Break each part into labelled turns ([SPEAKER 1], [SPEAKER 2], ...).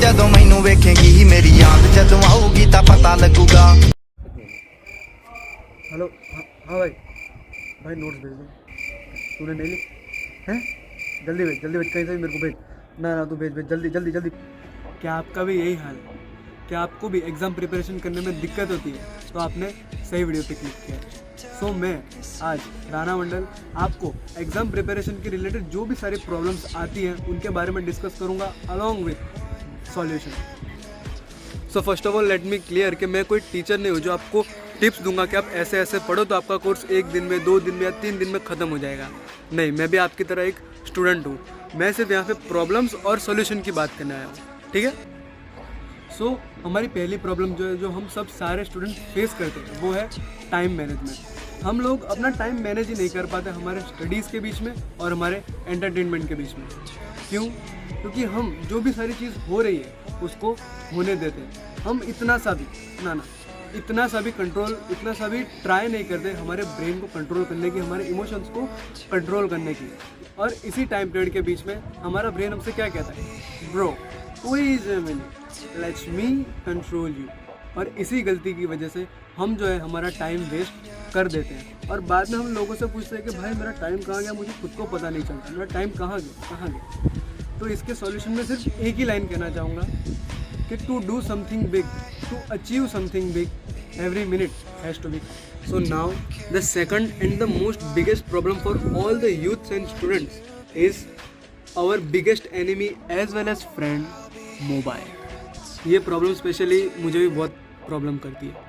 [SPEAKER 1] जदों मैनू वेखेंगी मेरी याद जदों आऊगी तां पता लगूगा।
[SPEAKER 2] हेलो। हाँ भाई, भाई नोट्स भेज दो। तूने नहीं लिख हैं? जल्दी भेज, जल्दी भेज, कहीं से भी मेरे को भेज। ना तू भेज भेज, जल्दी जल्दी जल्दी। क्या आपका भी यही हाल है? क्या आपको भी एग्ज़ाम प्रिपरेशन करने में दिक्कत होती है? तो आपने सही वीडियो पे क्लिक किया है। सो मैं आज राणा मंडल आपको एग्ज़ाम प्रिपरेशन के रिलेटेड जो भी सारी प्रॉब्लम्स आती हैं उनके बारे में डिस्कस करूँगा along with solution. So first of all let me clear कि मैं कोई टीचर नहीं हूँ जो आपको टिप्स दूंगा कि आप ऐसे ऐसे पढ़ो तो आपका कोर्स 1 दिन में, 2 दिन में या 3 दिन में ख़त्म हो जाएगा। नहीं, मैं भी आपकी तरह एक स्टूडेंट हूँ। मैं सिर्फ यहाँ पे प्रॉब्लम्स और सॉल्यूशन की बात करने आया हूँ, ठीक है? सो हमारी पहली प्रॉब्लम जो है, जो हम सब सारे स्टूडेंट फेस करते हैं, वो है टाइम मैनेजमेंट। हम लोग अपना टाइम मैनेज ही नहीं कर पाते हमारे स्टडीज़ के बीच में और हमारे एंटरटेनमेंट के बीच में। क्यों? क्योंकि हम जो भी सारी चीज़ हो रही है उसको होने देते हैं। हम इतना सा भी कंट्रोल, इतना सा भी ट्राई नहीं करते हमारे ब्रेन को कंट्रोल करने की, हमारे इमोशंस को कंट्रोल करने की। और इसी टाइम पीरियड के बीच में हमारा ब्रेन हमसे क्या कहता है? Bro wait a minute, let's me control you. और इसी गलती की वजह से हम जो है हमारा टाइम वेस्ट कर देते हैं और बाद में हम लोगों से पूछते हैं कि भाई मेरा टाइम कहाँ गया, मुझे खुद को पता नहीं चलता, मेरा टाइम कहाँ गया। तो इसके सॉल्यूशन में सिर्फ एक ही लाइन कहना चाहूँगा कि to do something big, to achieve something big, every minute has to be. So now the second and the most biggest problem for all the youths and students is our biggest enemy as well as friend, mobile. ये problem specially मुझे भी बहुत problem करती है।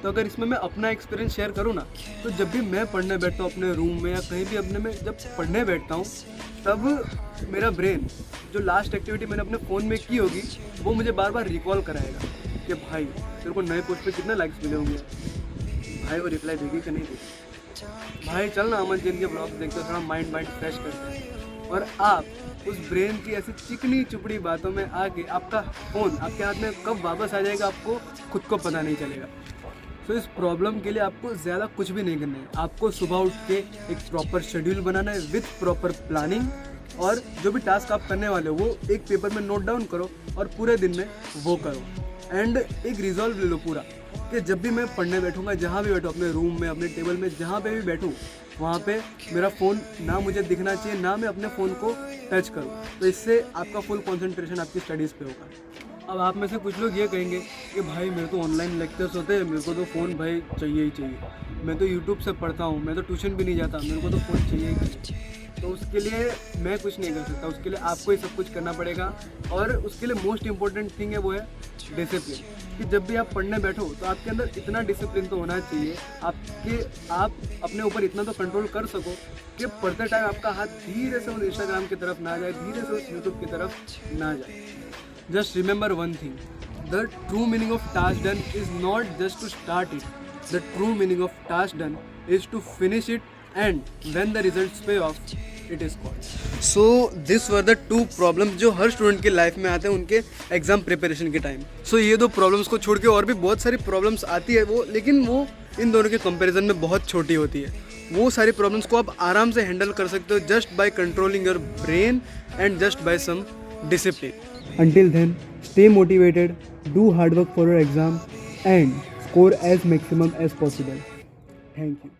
[SPEAKER 2] तो अगर इसमें मैं अपना एक्सपीरियंस शेयर करूँ ना, तो जब भी मैं पढ़ने बैठता हूँ अपने रूम में या कहीं भी अपने में जब पढ़ने बैठता हूँ, तब मेरा ब्रेन जो लास्ट एक्टिविटी मैंने अपने फ़ोन में की होगी वो मुझे बार बार रिकॉल कराएगा कि भाई तेरे को नए पोस्ट पे कितने लाइक्स मिले होंगे, भाई वो रिप्लाई देगी कि नहीं देगी, भाई चल ना अमन जैन के ब्लॉग देखते थोड़ा माइंड फ्रेश करते हैं। और आप उस ब्रेन की ऐसी चिकनी चुपड़ी बातों में आके आपका फ़ोन आपके हाथ में कब वापस आ जाएगा आपको खुद को पता नहीं चलेगा। तो इस प्रॉब्लम के लिए आपको ज़्यादा कुछ भी नहीं करना है। आपको सुबह उठ के एक प्रॉपर शेड्यूल बनाना है विथ प्रॉपर प्लानिंग, और जो भी टास्क आप करने वाले हो वो एक पेपर में नोट डाउन करो और पूरे दिन में वो करो। एंड एक रिजॉल्व ले लो पूरा कि जब भी मैं पढ़ने बैठूंगा, जहाँ भी बैठूँ, अपने रूम में, अपने टेबल में, जहाँ पे भी बैठूँ, वहाँ पे मेरा फ़ोन ना मुझे दिखना चाहिए, ना मैं अपने फ़ोन को टच करूँ। तो इससे आपका फुल कंसंट्रेशन आपकी स्टडीज़ पे होगा। अब आप में से कुछ लोग ये कहेंगे कि भाई मेरे तो ऑनलाइन लेक्चर्स होते हैं, मेरे को तो फ़ोन भाई चाहिए ही चाहिए, मैं तो यूट्यूब से पढ़ता हूँ, मैं तो ट्यूशन भी नहीं जाता, मेरे को तो फ़ोन चाहिए ही चाहिए। तो उसके लिए मैं कुछ नहीं कर सकता, उसके लिए आपको ही सब कुछ करना पड़ेगा। और उसके लिए मोस्ट इम्पॉर्टेंट थिंग है वो है डिसिप्लिन। कि जब भी आप पढ़ने बैठो तो आपके अंदर इतना डिसिप्लिन तो होना चाहिए आप अपने ऊपर इतना तो कंट्रोल कर सको कि पढ़ते टाइम आपका हाथ धीरे से उस इंस्टाग्राम की तरफ ना जाए, धीरे से उस यूट्यूब की तरफ ना जाए। Just remember one thing, the true meaning of task done is not just to start it. The true meaning of task done is to finish it, and when the results pay off, it is called. So this were the two problems जो हर student की life में आते हैं उनके exam preparation के time. So ये दो problems को छोड़ के और भी बहुत सारी प्रॉब्लम्स आती है वो, लेकिन वो इन दोनों के कंपैरिजन में बहुत छोटी होती है। वो सारी प्रॉब्लम्स को आप आराम से हैंडल कर सकते हो just by controlling your brain and just by some discipline. Until then, stay motivated, do hard work for your exam and score as maximum as possible. Thank you.